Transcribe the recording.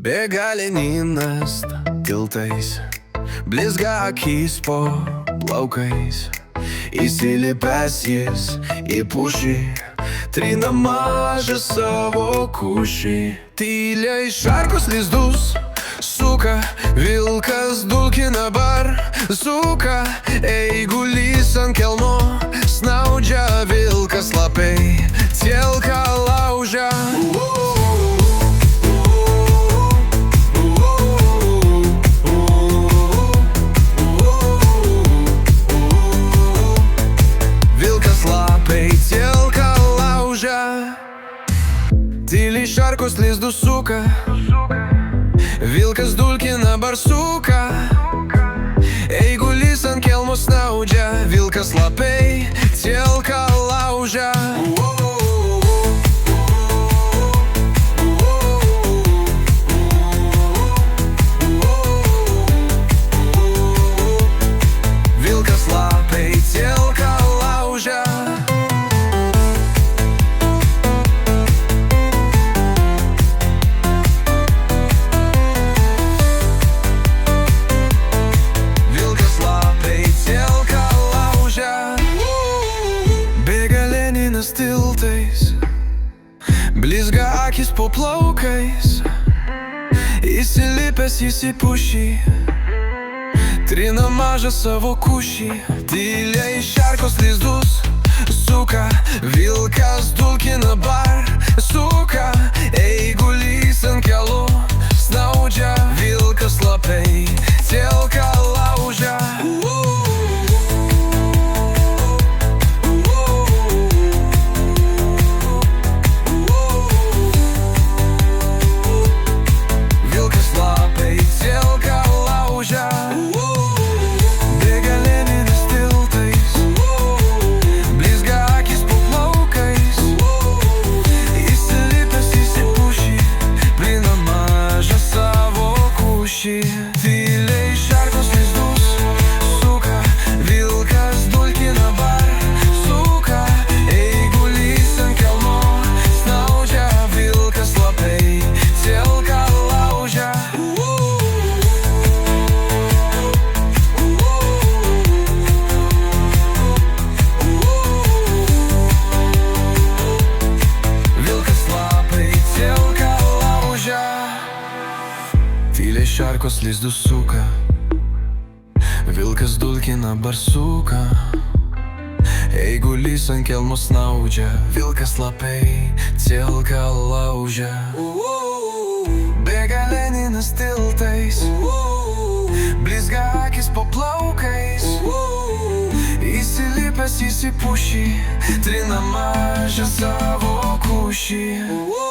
Bėga Leninas tiltais, blizga akys po plaukais. Įsilipęs jis į pušį, trina mažą savo kušį. Tyliai šarkos lizdus suka, vilkas dulkina barsuką. Eigulys ant kelmo snaudžia, vilkas lapiai cielką laužia. Tyliai šarkos lizdus suka, vilkas dulkina barsuką. Eigulys ant kelmo snaudžia, vilkas lapiai cielką laužia. Vilkas lapiai cielką laužia. Tiltais, blizga akis po plaukais. Įsilipęs jis į pušį, trina mažą savo kušį. Tyliai šarkos lizdus suka, vilkas dulkina barsuką. Eigulys ant kelmo snaudžia, vilkas lapiai cielką laužia. Tyliai šarkos lizdus suka, vilkas dulkina barsuką. Eigulys ant kelmo snaudžia, vilkas lapiai cielką laužia. Vilkas lapiai cielką laužia. Tyliai šarkos lizdus suka, vilkas dulkina barsuką. Eigulys ant kelmo snaudžia, vilkas lapiai cielką laužia. Bėga Leninas tiltais, blizga akis po plaukais. Įsilipęs jis į pušį, trina mažą savo kušį.